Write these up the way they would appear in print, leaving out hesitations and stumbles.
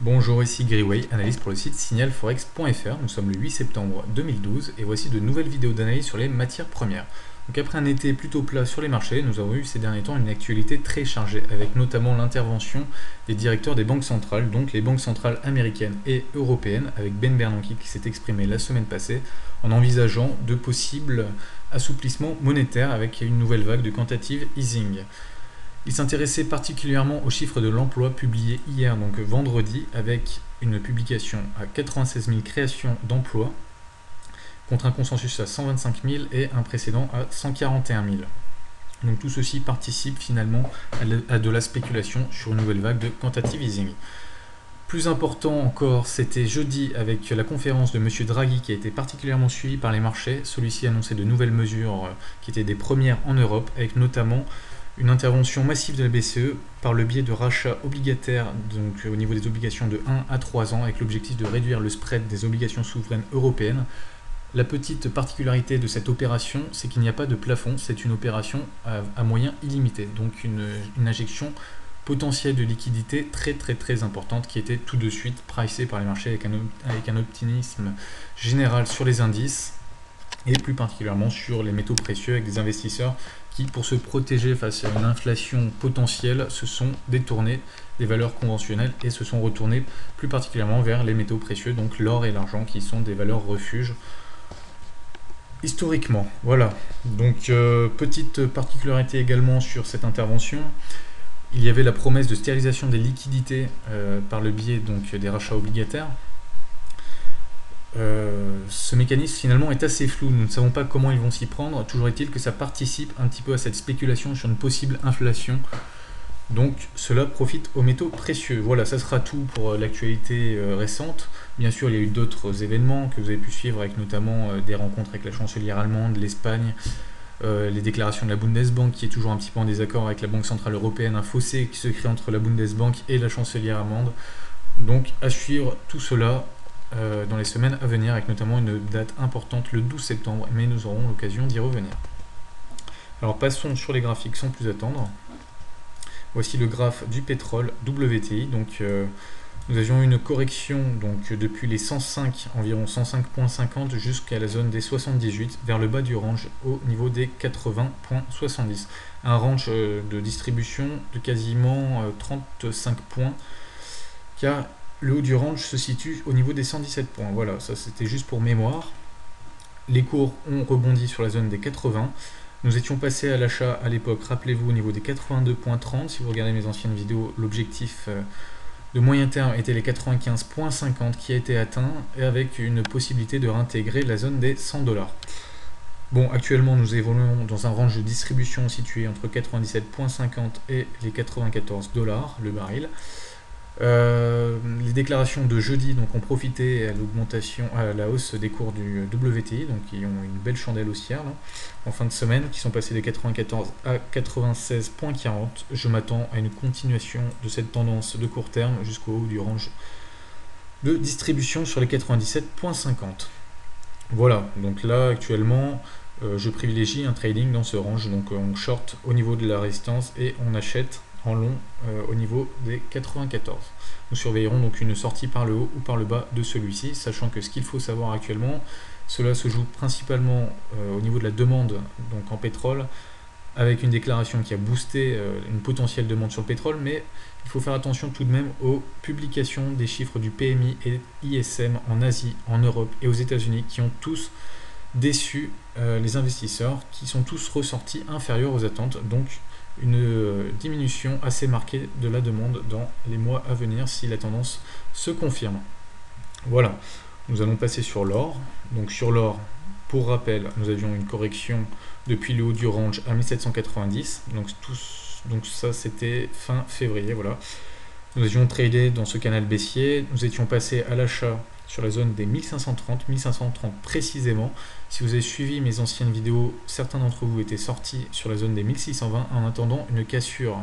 Bonjour, ici Griway, analyste pour le site signalforex.fr. Nous sommes le 8 septembre 2012 et voici de nouvelles vidéos d'analyse sur les matières premières. Donc après un été plutôt plat sur les marchés, nous avons eu ces derniers temps une actualité très chargée, avec notamment l'intervention des directeurs des banques centrales, donc les banques centrales américaines et européennes, avec Ben Bernanke qui s'est exprimé la semaine passée en envisageant de possibles assouplissements monétaires avec une nouvelle vague de quantitative easing. Il s'intéressait particulièrement aux chiffres de l'emploi publiés hier, donc vendredi, avec une publication à 96 000 créations d'emplois, contre un consensus à 125 000 et un précédent à 141 000. Donc tout ceci participe finalement à de la spéculation sur une nouvelle vague de quantitative easing. Plus important encore, c'était jeudi avec la conférence de M. Draghi qui a été particulièrement suivie par les marchés. Celui-ci annonçait de nouvelles mesures qui étaient des premières en Europe, avec notamment une intervention massive de la BCE par le biais de rachats obligataires, donc au niveau des obligations de 1 à 3 ans, avec l'objectif de réduire le spread des obligations souveraines européennes. La petite particularité de cette opération, c'est qu'il n'y a pas de plafond, c'est une opération à moyens illimités, donc une injection potentielle de liquidité très importante qui était tout de suite pricée par les marchés avec un optimisme général sur les indices et plus particulièrement sur les métaux précieux, avec des investisseurs qui, pour se protéger face à une inflation potentielle, se sont détournés des valeurs conventionnelles et se sont retournés plus particulièrement vers les métaux précieux, donc l'or et l'argent, qui sont des valeurs refuges historiquement. Voilà, donc petite particularité également sur cette intervention, il y avait la promesse de stérilisation des liquidités par le biais donc des rachats obligataires. Ce mécanisme finalement est assez flou, nous ne savons pas comment ils vont s'y prendre, toujours est-il que ça participe un petit peu à cette spéculation sur une possible inflation, donc cela profite aux métaux précieux. Voilà, ça sera tout pour l'actualité récente. Bien sûr, il y a eu d'autres événements que vous avez pu suivre, avec notamment des rencontres avec la chancelière allemande, l'Espagne, les déclarations de la Bundesbank qui est toujours un petit peu en désaccord avec la Banque Centrale Européenne, un fossé qui se crée entre la Bundesbank et la chancelière allemande. Donc à suivre tout cela dans les semaines à venir, avec notamment une date importante le 12 septembre, mais nous aurons l'occasion d'y revenir. Alors passons sur les graphiques sans plus attendre. Voici le graphe du pétrole WTI. Donc nous avions une correction donc depuis les 105, environ 105.50 jusqu'à la zone des 78, vers le bas du range au niveau des 80.70. Un range de distribution de quasiment 35 points, car le haut du range se situe au niveau des 117 points. Voilà, ça c'était juste pour mémoire. Les cours ont rebondi sur la zone des 80. Nous étions passés à l'achat à l'époque, rappelez-vous, au niveau des 82.30. Si vous regardez mes anciennes vidéos, l'objectif de moyen terme était les 95.50 qui a été atteint, et avec une possibilité de réintégrer la zone des 100 $. Bon, actuellement nous évoluons dans un range de distribution situé entre 97.50 et les 94 $ le baril. Les déclarations de jeudi donc ont profité à l'augmentation, à la hausse des cours du WTI, donc qui ont une belle chandelle haussière là, en fin de semaine, qui sont passés de 94 à 96.40. Je m'attends à une continuation de cette tendance de court terme jusqu'au haut du range de distribution sur les 97.50. Voilà, donc là actuellement je privilégie un trading dans ce range, donc on short au niveau de la résistance et on achète en long au niveau des 94. Nous surveillerons donc une sortie par le haut ou par le bas de celui-ci, sachant que ce qu'il faut savoir actuellement, cela se joue principalement au niveau de la demande donc en pétrole, avec une déclaration qui a boosté une potentielle demande sur le pétrole, mais il faut faire attention tout de même aux publications des chiffres du PMI et ISM en Asie, en Europe et aux États-Unis, qui ont tous déçu les investisseurs, qui sont tous ressortis inférieurs aux attentes, donc une diminution assez marquée de la demande dans les mois à venir si la tendance se confirme. Voilà, nous allons passer sur l'or. Donc sur l'or, pour rappel, nous avions une correction depuis le haut du range à 1790, donc ça c'était fin février. Voilà, nous avions tradé dans ce canal baissier, nous étions passés à l'achat sur la zone des 1530 précisément. Si vous avez suivi mes anciennes vidéos, certains d'entre vous étaient sortis sur la zone des 1620 en attendant une cassure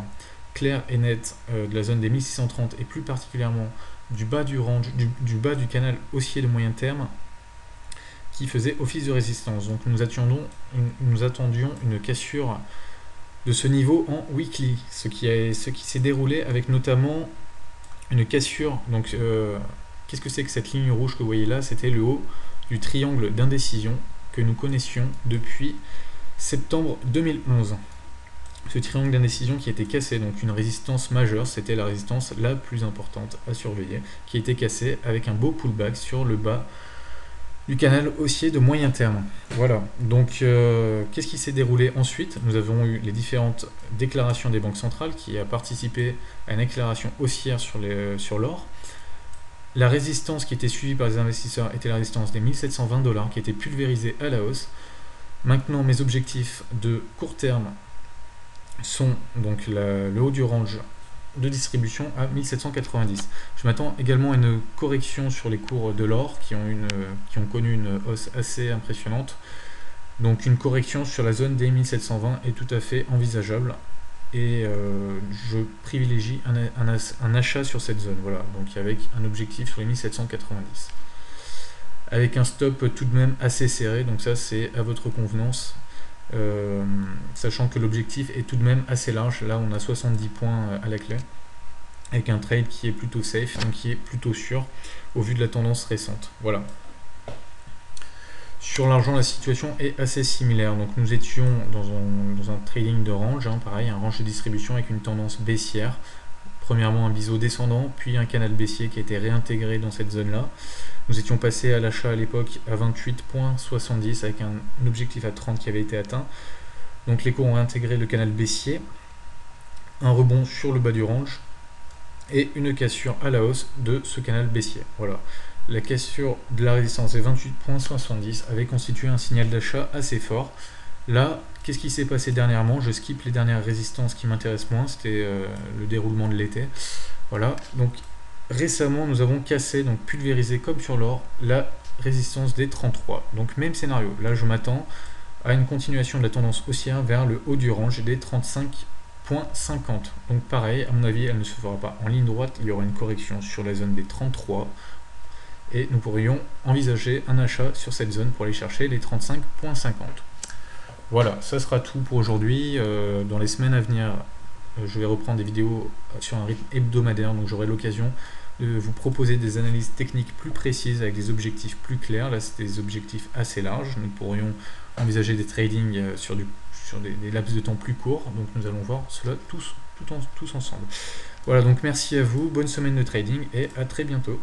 claire et nette de la zone des 1630 et plus particulièrement du bas du range, du bas du canal haussier de moyen terme qui faisait office de résistance. Donc nous attendions une cassure de ce niveau en weekly, ce qui s'est déroulé avec notamment une cassure. Donc qu'est-ce que c'est que cette ligne rouge que vous voyez là? C'était le haut du triangle d'indécision que nous connaissions depuis septembre 2011. Ce triangle d'indécision qui a été cassé, donc une résistance majeure, c'était la résistance la plus importante à surveiller, qui a été cassée avec un beau pullback sur le bas du canal haussier de moyen terme. Voilà, donc qu'est-ce qui s'est déroulé ensuite? Nous avons eu les différentes déclarations des banques centrales qui a participé à une accélération haussière sur l'or. La résistance qui était suivie par les investisseurs était la résistance des 1720 $ qui était pulvérisée à la hausse. Maintenant, mes objectifs de court terme sont donc le haut du range de distribution à 1790. Je m'attends également à une correction sur les cours de l'or qui ont connu une hausse assez impressionnante. Donc une correction sur la zone des 1720 est tout à fait envisageable et je privilégie un achat sur cette zone. Voilà, donc avec un objectif sur les 1790. Avec un stop tout de même assez serré, donc ça c'est à votre convenance. Sachant que l'objectif est tout de même assez large, là on a 70 points à la clé, avec un trade qui est plutôt safe, donc qui est plutôt sûr au vu de la tendance récente. Voilà. Sur l'argent, la situation est assez similaire, donc nous étions dans un trading de range, pareil, un range de distribution avec une tendance baissière, premièrement un biseau descendant, puis un canal baissier qui a été réintégré dans cette zone là. Nous étions passés à l'achat à l'époque à 28,70 avec un objectif à 30 qui avait été atteint. Donc les cours ont intégré le canal baissier, un rebond sur le bas du range et une cassure à la hausse de ce canal baissier. Voilà. La cassure de la résistance des 28,70 avait constitué un signal d'achat assez fort. Là, qu'est-ce qui s'est passé dernièrement? Je skip les dernières résistances qui m'intéressent moins, c'était le déroulement de l'été. Voilà, donc récemment, nous avons cassé, donc pulvérisé comme sur l'or, la résistance des 33. Donc même scénario. Là, je m'attends à une continuation de la tendance haussière vers le haut du range des 35,50. Donc pareil, à mon avis, elle ne se fera pas en ligne droite. Il y aura une correction sur la zone des 33. Et nous pourrions envisager un achat sur cette zone pour aller chercher les 35,50. Voilà, ça sera tout pour aujourd'hui. Dans les semaines à venir, je vais reprendre des vidéos sur un rythme hebdomadaire, donc j'aurai l'occasion de vous proposer des analyses techniques plus précises avec des objectifs plus clairs. Là, c'est des objectifs assez larges. Nous pourrions envisager des tradings sur des laps de temps plus courts. Donc nous allons voir cela tous ensemble. Voilà, donc merci à vous, bonne semaine de trading et à très bientôt.